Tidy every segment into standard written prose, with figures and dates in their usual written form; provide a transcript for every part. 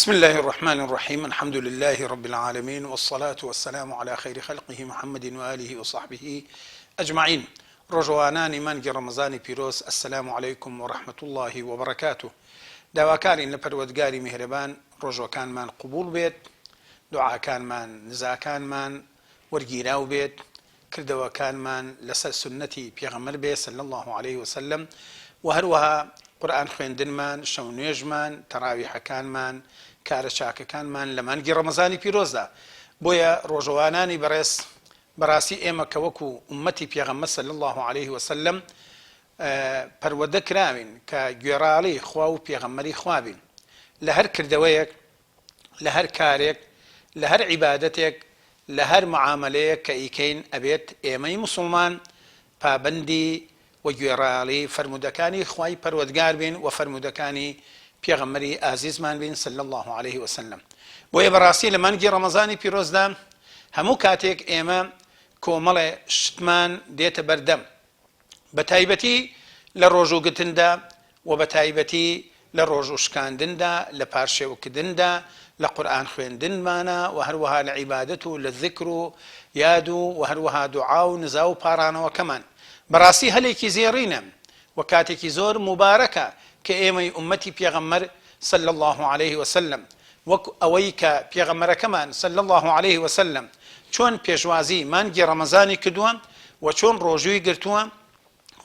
بسم الله الرحمن الرحيم الحمد لله رب العالمين والصلاة والسلام على خير خلقه محمد وآله وصحبه أجمعين. ڕۆژەوانانی مانگی ڕەمەزانی پیرۆز، السلام عليكم ورحمة الله وبركاته. داواکارین لە پەروەردگاری میهرەبان ڕۆژەکانمان قبول بێت، دوعاکانمان نزاکانمان وەرگیراو بێت، کردەوەکانمان لەسەر سنەتی پێغەمبەر بێت صلی الله عليه وسلم، و هەروەها قورئان خوێندنمان، شەو نوێژمان، تەراویحەکانمان، کارە چاکەکانمان لە مانگی ڕەمەزانی پیرۆزدا. بۆیە ڕۆژەوانانی بەڕێز، بەڕاستی ئێمە کە وەکو ئوممەتی پێغەمبەر صلی الله عليه وسلم پەروەردە کراوین کە گوێڕاڵی خوا و پێغەمبەری خوا بین لە هەر کردەوەیەک، لە هەر کارێک، لە هەر عیبادەتێک، لە هەر معاملەیەک کە ئیکەین ئەبێت ئێمەی موسڵمان پابەندی و گوێڕاڵی فەرمودەکانی خوای پەروەردگار بین و فەرمودەکانی پێغەمبەری ئازیزمان بین صلی الله عليه وسلم. بۆیە بەڕاستی لە مانگی ڕەمەزانی پیرۆزدا هەموو کاتێک ئێمە کۆمەڵێ شتمان دێتە بەردەم، بە تایبەتی لە ڕۆژوگرتندا و بە تایبەتی لە ڕۆژوشکاندندا، لە پارشێوکردندا، لە قورئان خوێندنمانە و هەروەها لە عیبادەت و لە ذکر و یاد و هەروەها دوعا و نزا و پارانەوەکەمان. بەڕاستی هەلێکی زێڕینە و کاتێکی زۆر مبارەکە کە ئێمەی ئوممەتی پێغەمبەر صلی الله عليه وسلم، وەک ئەوەی کە پێغەمبەرەکەمان صلی الله عليه وسلم چۆن پێشوازی مانگی ڕەمەزانی کردووە و چۆن ڕۆژووی گرتووە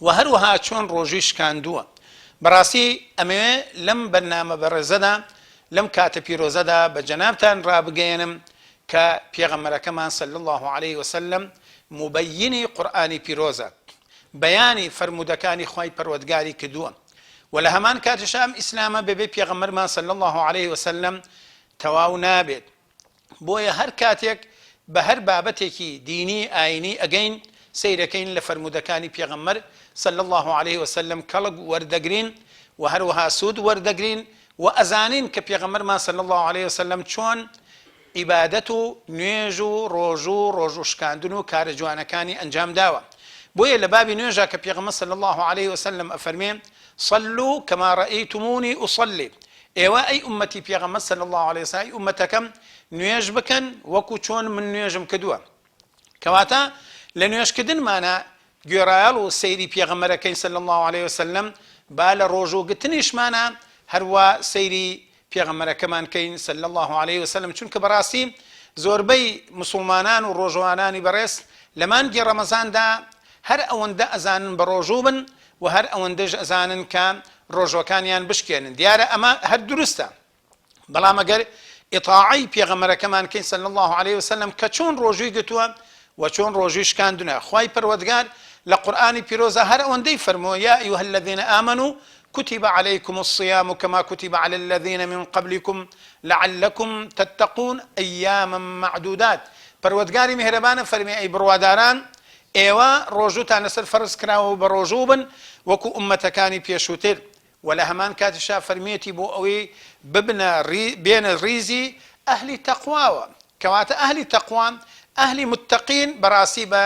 و هەروەها چۆن ڕۆژووی شکاندووە. بەڕاستی ئەمەوێ لەم بەرنامە بەڕێزەدا، لەم کاتە پیرۆزەدا بە جەنابتان ڕابگەێنم کە پێغەمبەرەکەمان صلی الله عليه وسلم مبەینی قورئانی پیرۆزە، بەیانی فەرمودەکانی خوای پەروەردگاری کردووە و لە هەمان کاتشا ئەم ئیسلامە بەبێ پێغەمبەرمان صلی الله عليه وسلم تەواو نابێت. بۆیە هەر کاتێک بە هەر بابەتێکی دینی ئاینی ئەگەین سەیرەکەین لە فەرمودەکانی پێغەمبەر صلی الله عليه وسلم کەڵک وەردەگرین و هەروەها سوود وەردەگرین و ئەزانین کە پێغەمبەرمان صلی الله عليه وسلم چۆن عیبادەت و نوێژ و ڕۆژ و ڕۆژوشکاندن و کارە جوانەکانی ئەنجام داوە. بۆیە لە بابی نوێژە کە پێغەمبەر صلی الله عليه وسلم ئەفەرمێن صلوا كما رأيتموني أصلي، ئێوە ئەی ئوممەتی پێغەمبەر صلی الله عليه وسلم، ئەی ئوممەتەکەم نوێژ بکەن وەکو چۆن من نوێژم کردووە. کەواتە لە نوێژکردنمانە گوێڕایەڵ و سەیری پێغەمبەرەکەی صلی الله عليه وسلم، با لە ڕۆژوگرتنیشمانە هەروە سەیری پێغەمبەرەکەمان کەین صلی الله عليه وسلم، چونکە بەڕاستی زۆربەی مسلمانان و ڕۆژوانانی بەڕێز لە مانگی ڕەمەزاندا هەر ئەوەندە ئەزانن بە ڕۆژوو بن و هەر ئەوەندەش ئەزانن کە ڕۆژەکانیان بشکێنن. دیارە ئەمە هەر دروستە، بەڵام ئەگەر ئیطاعەی پێغەمبەرەکەمان کەین صلی الله عليه وسلم کە چۆن ڕۆژووی گرتووە و چۆن ڕۆژووی شکاندونە، خوای پەروەردگار لە قورئانی پیرۆزە هەر ئەوەندەی فەرمووە یا ئەیها الذین آمنوا كتب عليكم الصيام كما كتب على الذين من قبلكم لعلكم تتقون أياما معدودات. پەروەردگاری میهرەبانە فەرمێ ئەی بڕواداران، ئێوە ڕۆژووتان لەسەر فەرز کراوە بە ڕۆژوو بن وەکو ئوممەتەکانی پێشووتر، و لە هەمان کاتیشا فەرمێتی بۆ ئەوەی بێنە ڕیزی ئەهلی تەقواوە. کەواتە ئەهلی تەقوا، ئەهلی متەقین بەڕاستی بە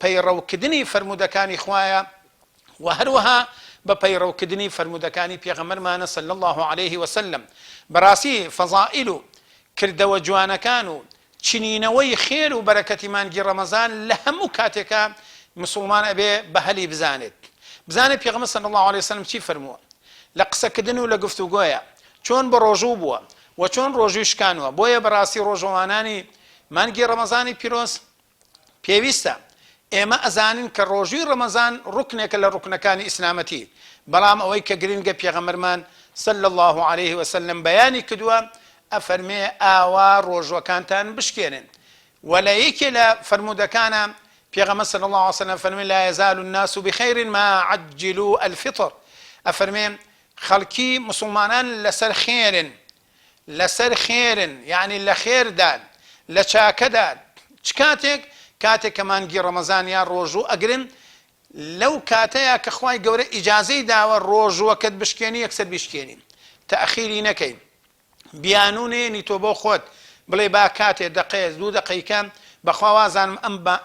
پەیڕەوکردنی فەرمودەکانی خوایە و هەروەها بە پەیڕەوکردنی فەرمودەکانی پێغەمبەرمانە صلی الله عليه وسلم. بەڕاستی فەزائیل و کردەوە جوانەکان و چنینەوەی خێر و بەرەکەتی مانگی ڕەمەزان لە هەموو کاتێکە مسلمان ئەبێ بە هەلی بزانێت پێغەمبەر صلی الله عليه وسلم چی فەرمووە لە قسەکردن و لە گفتوگۆیە، چۆن بە ڕۆژوو بووە و چۆن ڕۆژووی شکانوە. بۆیە بەڕاستی ڕۆژەوانانی مانگی ڕەمەزانی پیرۆز پێویستە ئێمە ئەزانین کە ڕۆژووی ڕەمەزان ڕوکنێکە لە ڕوکنەکانی ئیسلامەتی، بەڵام ئەوەی کە گرنگە پێغەمبەرمان صلی الله عليه وسلم بەیانی کردووە، ئەفەرمێ ئاوا ڕۆژوەکانتان بشکێنن. و لە یەکێ لە فەرمودەکانە پێغەمبەر صلی الله عليه وسلم فەرمێ لا يزال الناس بخير ما عجلوا الفطر، ئەفەرمێ خەڵکی مسلمانان لەسەر خێرن، لەسەر خێرن، یعنی لە خێردان، لە چاکەدان. چ کاتێک کە مانگی ڕەمەزانیان ڕۆژوو ئەگرن، لەو کاتەیە کە خوای گەورە ئیجازەی داوە ڕۆژوەکەت بشکێنی یەکسەر بشکێنی، تەئخیری نەکەین، بیانونێنی تۆ بۆ خۆت بڵێ با کاتێ دەقەیە دوو دەقەیکە بەخوا وازانم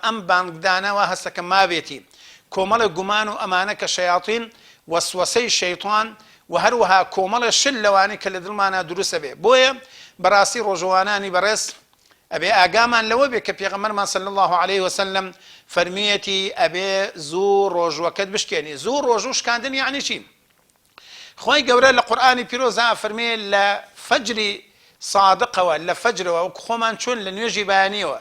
ئەم بانگدانەوە هەستەکە مابێتی. کۆمەڵە گومان و ئەمانە کە شەیاطین وەسوەسەی شەیطان و هەروەها کۆمەڵە شل لەوانەی کە لە دڵمانە دروستە بێ. بۆیە بەڕاستی ڕۆژەوانانی بەڕێز ئەبێ ئاگامان لەوە بێ کە پێغەمبەرمان صلی الله عليه وسلم فەرمیەتی ئەبێ زوو ڕۆژوەکەت بشکێنی. زوو ڕۆژوو شکاندن یعنی چی؟ خۆی گەورە لە قورئانی پیرۆزا فەرمێ لە فەجری صادقەوە، لە فەجرەوە وەکو خۆمان چۆن لە نوێژی بەیانیەوە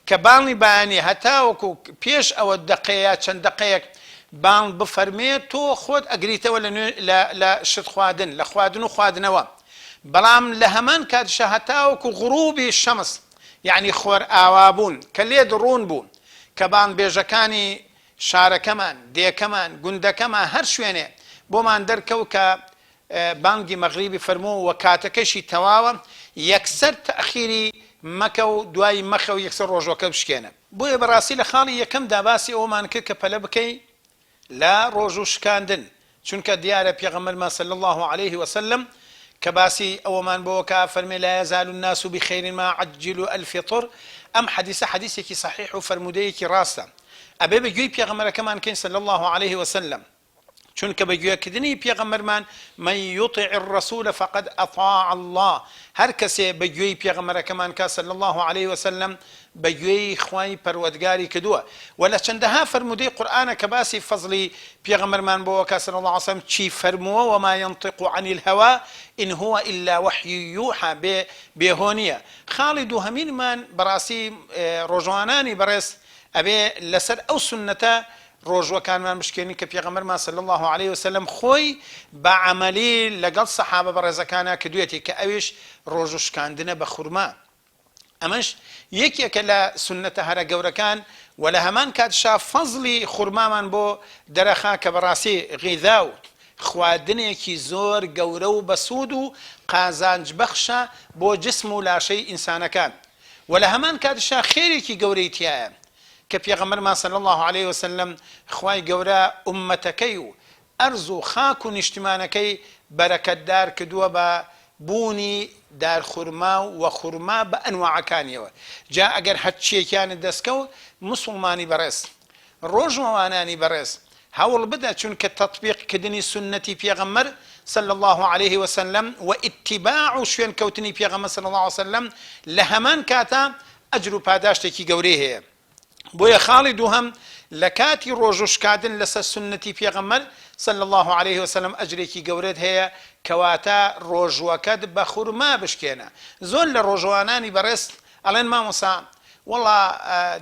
کە باڵی بەیانی هەتاوەکو پێش ئەوە دقەیە چەند دقەیەک بانگ بفەرمێت تۆ خۆت ئەگریتەوە لە شت خواردن، لە خواردن و خواردنەوە. بەڵام لە هەمان کاتشە هەتاوەکو غروبی شەمس یعنی خۆر ئاوابوون کە لێ دڕون بوون کە بانگ بێژەکانی شارەکەمان، دێکەمان، گوندەکەمان هەر شوێنێ بۆمان دەرکەوت کە بانگی مەغریبی فەرموو و کاتەکەشی تەواوە یەکسەر تەخیری مەکە و دوای مەخە و یەکسەر ڕۆژوەکە بشکێنە. بۆیە بەڕاستی لە خاڵی یەکەمدا باسی ئەومان کرد کە پەلە بکەی لە ڕۆژوو شکاندن، چونکە دیارە پێغەمبەرمان صلی الله عليه وسلم کە باسی ئەوەمان بۆ کە فەرمێ لا يزال الناس بخير ما عجلوا الفطر. ئەم حەدیثە حەدیثێکی صحیح و فەرمودەیەکی ڕاستە. ئەبێ بەگوێی پێغەمبەرەکەمان کەین صلی الله عليه وسلم، چونکە بەگوێکردنی پێغەمبەرمان من يطع الرسول فقد أطاع الله. هەر کەسێ بەگوێی پێغەمبەرەکەمان کە صلی الله عليه وسلم بەگوێی خوای پەروەردگاری کردووە. و لە چەندەها فەرمودەی قورئانە کە باسی فەزلی پێغەمبەرمان بۆ کە صلی الله عليه وسلم چی فەرمووە وما ينطق عن الهوى إن هو إلا وحي يوحى بێهۆنیە. خاڵی دووهەمینمان بەڕاستی ڕۆژوانانی بەڕێز ئەبێ لەسەر ئەو سنەتە ڕۆژوەکانمان بشکێنی کە پێغەمبەرمان صلی الله عليه وسلم خۆی بە عەمەلی لەگەڵ سەحابە بەڕێزەکانە کردوویەتی کە ئەویش ڕۆژوو شکاندنە بە خورما. ئەمەش یەکێکە لە سنەتە هەرە گەورەکان و لە هەمان کاتشا فەزلی خورمامان بۆ دەرەخا کە بەڕاستی غیذا و خواردنێکی زۆر گەورە و بەسوود و قازانج بەخشە بۆ جسم و لاشەی ئینسانەکان. و لە هەمان کاتشا خێرێکی گەورەی تایە کە پێغەمبەرمان صلی الله عليه وسلم خوای گەورە ئومەتەکەی و ئەرز و خاک و نیشتمانەکەی بەرەکەتدار کردووە بە بوونی دارخورما و خورما بە ئەنواعەکانیەوە. جا ئەگەر هەرچیەکیانت دەستکەوت مسلمانی بەڕێز ڕۆژوانانی بەڕێز هەوڵ بدە، چونکە تەطبیقکردنی سنەتی پێغەمبەر صلی الله عليه وسلم و ئیتیباع و شوێن کەوتنی پێغەمبەر صلی الله عليه وسلم لە هەمان کاتە ئەجر و پاداشتێکی گەورەی هەیە. بۆیە خاڵی دووهەم لە کاتی ڕۆژوو شکاندن لەسەر سنەتی پێغەمبەر صلی الله عليه وسلم ئەجرێکی گەورەت هەیە کەواتە ڕۆژوەکەت بە خورما بشکێنە. زۆر لە ڕۆژوانانی بەڕێز ئەڵێن مامۆسا وەڵا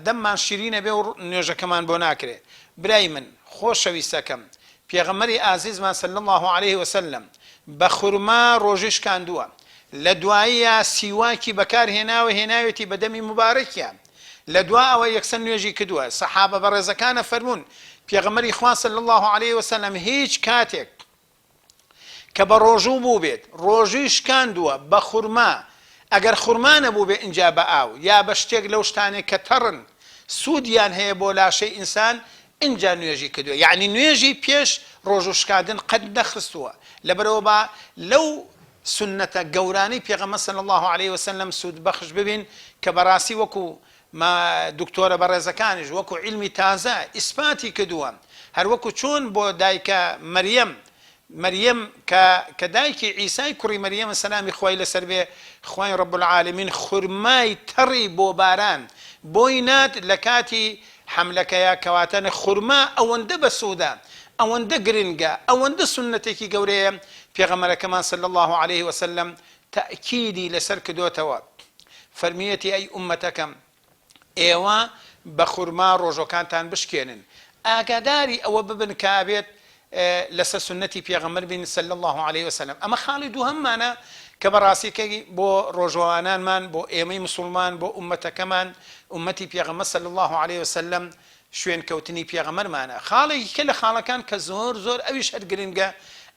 دەممان شیرینە بێ و نوێژەکەمان بۆ ناکرێ. برای من خۆشەویستەکەم پێغەمبەری ئازیزمان صلی الله عليه وسلم بە خورما ڕۆژی شکاندووە، لە دواییە سیواکی بەکارهێناوە هێناوێتی بە دەمی مبارەکیان، لە دوا ئەوە یەکسەر نوێژی کردووە. سەحابە بەڕێزەکانە فەرموون پێغەمبەری خوا صلی الله عليه وسلم هیچ کاتێک کە بە ڕۆژوو بوو بێت ڕۆژی شکاندووە بە خورما، ئەگەر خورما نەبوو بێ ئینجا بە ئاو یا بە شتێک لەو شتانێک کە تەڕن سوودیان هەیە بۆ لاشەی ئینسان ئینجا نوێژی کردووە. یعنی نوێژی پێش ڕۆژوو شکاندن قەت نەخستووە لەبەرەوە بە لەو سنەتە گەورانەی پێغەمبەر صلی الله عليه وسلم سوود بەخش ببین کە بەڕاستی وەکو ما دکتۆرە بەڕێزەکانیش وەکو علمی تازە ئیسپاتی کردووە. هەر وەکو چۆن بۆ دایکە مەریەم کە دایکی عیسای کوڕی مەریەمە سەلامی خوای لەسەر بێ خوای رب العالمین خورمای تەڕی بۆ باران بۆی نات لە کاتی حملەکەیە کەواتە خورما ئەوەندە بەسوودە، ئەوەندە گرنگە، ئەوەندە سنەتێکی گەورەیە پێغەمبەرەکەمان صلی الله عليه وسلم تەئکیدی لەسەر کردوتەوە. فەرمیەتی ئەی ئومەتەکەم ئێوە بە خورما ڕۆژەکانتان بشکێنن، ئاگاداری ئەوە ببن کابێت لەسەر سنەتی پێغەمبەر بین صلی الله عليه وسلم. ئەمە خاڵی دووهەممانە کە بەڕاستیکەی بۆ ڕۆژەوانانمان بۆ ئێمەی مسلمان بۆ ئومەتەکەمان ئومەتی پێغەمبەر صلی الله عليه وسلم شوێن کەوتنی پێغەمبەرمانە. خاڵێکی کە لە خاڵەکان کە زۆر ئەویش هەر گرنگە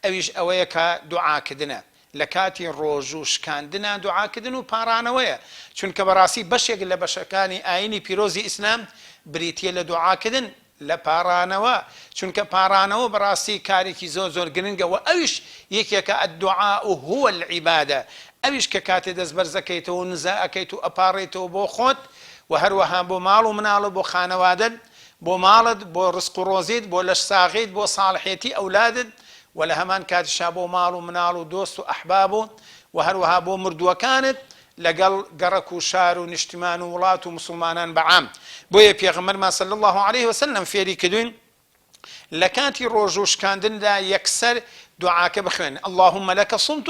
ئەویش ئەوەیە کە دوعاکردنە لە کاتی ڕۆژوو شکاندنە دوعاکردن و پارانەوەیە، چونکە بەڕاستی بەشێک لە بەشەکانی ئاینی پیرۆزی ئیسلام بریتیە لە دوعاکردن لە پارانەوە، چونکە پارانەوە بەڕاستی کارێکی زۆر گرنگە و ئەویش یەکێکە الدعاء هو العیبادە. ئەویش کە کاتێ دەست بەرزەکەیتەوە و نزا ئەکەیت و ئەپاڕێتەوە بۆ خۆت و هەروەها بۆ ماڵ و مناڵە بۆ خانەوادت بۆ ماڵت بۆ ڕزق و ڕۆزیت بۆ لەش ساغیت بۆ ساڵحێتی ئەولادت و لە هەمان کاتیشا بۆ ماڵ و مناڵ و دۆست و ئەحباب و هەروەها بۆ مردووەکانت لەگەڵ گەڕەک و شار و نیشتمان و وڵات و مسلمانان بەعام. بۆیە پێغەمبەرمان صلی الله عليه وسلم فێری کردوین لە کاتی ڕۆژ و شکاندندا یەکسەر دوعاکە بخوێن اللهم لك صمت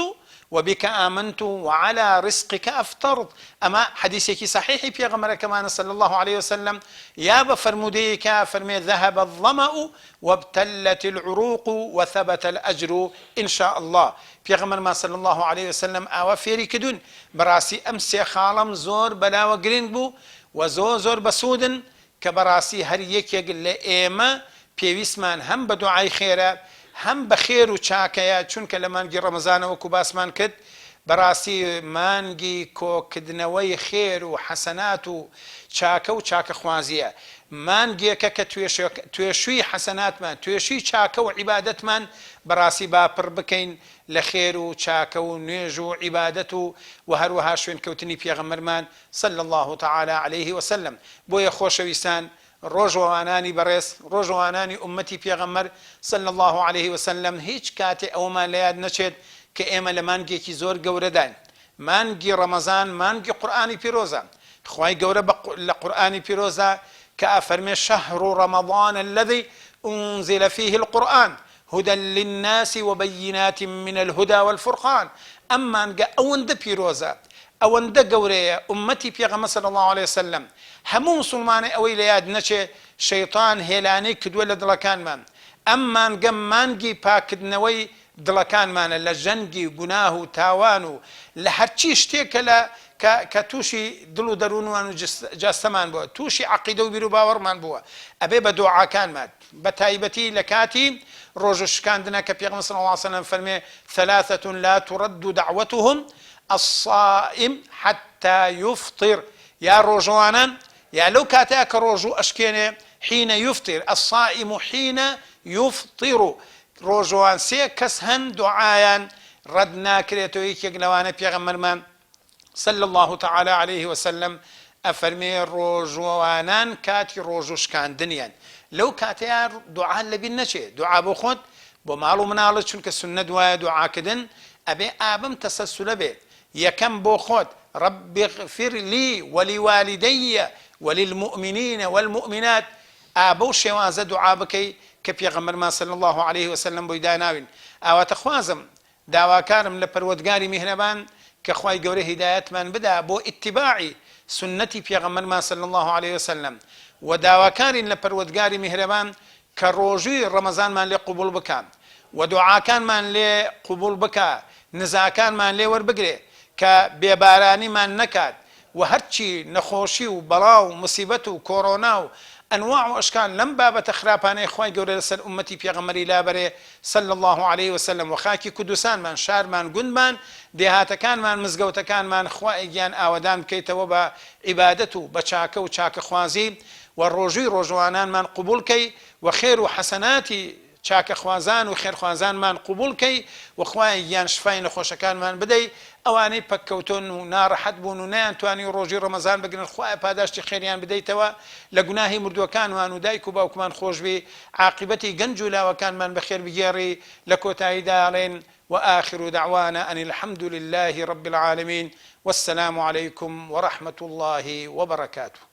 وبك آمنت وعلى رزقك أفطرت. أما حديثك صحيح في غمر كمان صلى الله عليه وسلم يا بفرموديك فرمي ذهب الظمأ وابتلت العروق وثبت الأجر إن شاء الله. في غمر ما صلى الله عليه وسلم أوافيري كدون براسي أمسي خالم زور بلا وقرين بو وزور بسودن كبراسي هر يكيق لإيما بيويسمان هم بدعاي خيرا هم بخير و چاکەیە چونکە لە مانگی ڕەمەزانەوەکو باسمان کرد بەڕاستی مانگی کۆکردنەوەی خێر و حەسەنات و چاکە و چاکە خوازیە مانگێکە کە توێشووی حەسەناتمان توێشووی چاکە و عیبادەتمان بەڕاستی باپڕ بکەین لە خێر و چاکە و نوێژ و عیبادەت و هەروەها شوێنکەوتنی پێغەمبەرمان صلی الله تعالی عليه وسلم. بۆیە خۆشەویستان ڕۆژوانانی بەڕێز ڕۆژوانانی ئومەتی پێغەمبەر صلی الله عليه وسلم هیچ کاتێ ئەومان لە یاد نەچێت کە ئێمە لە مانگێکی زۆر گەورەدان مانگی ڕەمەزان مانگی قورئانی پیرۆزە. خوای گەورە لە قورئانی پیرۆزە کە ئەفەرمێ شەهر ڕەمەضان الذي أنزل فيه القرآن هدى للناس وبينات من الهدى والفرقان. ئەمانگە ئەوەندە پیرۆزە ئەوەندە گەورەیە ئومەتی پێغەمبەر صلی الله عليه وسلم هەموو مسلمانێ ئەوەی لە یاد نەچێ شەیطان هێلانەی کردووە لە دڵەکانمان. ئەمانگە مانگی پاکردنەوەی دڵەکانمانە لە ژەنگی گوناه و تاوان و لە هەرچی شتێکە کە تووشی دڵ و دەروونمان و جاستەمان بووە تووشی عەقیدە و بیر و باوەڕمان بووە ئەبێ بە دوعاکانمان بە تایبەتی لە کاتی ڕۆژ و شکاندنە کە پێغەمبەر صلی الله عليه وسلم فەرمێ ثلاثة لا ترد دعوتهم الصائم حتى يفطر. يا روجوانا يا لو كاتاك روجو أشكيني حين يفطر الصائم حين يفطر روجوان سي كسهن دعايا ردنا كريتو يكيقلوانا بيغمرمان صلى الله تعالى عليه وسلم أفرمي روجوانان كاتي روجوش كان دنيا لو كاتيا دعاء لبي نشي دعاء بخود بمالو منالو چونك سنة دعاء كدن أبي آبم تسلسل بي يكم بوخود رب اغفر لي ولوالدي وللمؤمنين والمؤمنات أبو شوازة دعاء بكي كبيغمبر ما صلى الله عليه وسلم بيداناوين أو تخوازم داوا كارم لپروردگاري مهربان كخواي قوله هدايات من بدا بو اتباعي سنتي بيغمبر ما صلى الله عليه وسلم وداوا كارين لپروردگاري مهربان كروجي رمضان من لقبول بكا ودعاء كان من لقبول بكا نزاكان من لور بقري كبيباراني من نكاد وهرشي نخوشي وبلاو ومصيبته وكورونا أنواع وأشكال لم باب تخرابان إخواني قولي لسل أمتي بيغمري لابري صلى الله عليه وسلم وخاكي كدوسان من شار من قندمان ديهات كان من مزقوت كان من إخوائي جان آودان كيت وبا عبادته بشاك وشاك خوازي والروجي روجوانان من قبول كي وخير وحسناتي چاکە خوازان و خێرخوازان من قبول کەی وخوای یان شفای نەخۆشەکانمان بدەی ئەوانەی پەککەوتن و ناڕەحەت بوون و نەیانتوانی ڕۆژی ڕەمەزان بگرن خوای پاداشتی خێریان بدەیتەوە لە گوناهی مردووەکانمان و دایک و باوکمان خۆشبی عاقبەتی گەنج و لاوەکانمان بەخێر بگێڕی لە کۆتاییدا ئەڵێن وآخر دعوانا أن الحمد لله رب العالمين والسلام عليكم ورحمة الله وبركاته.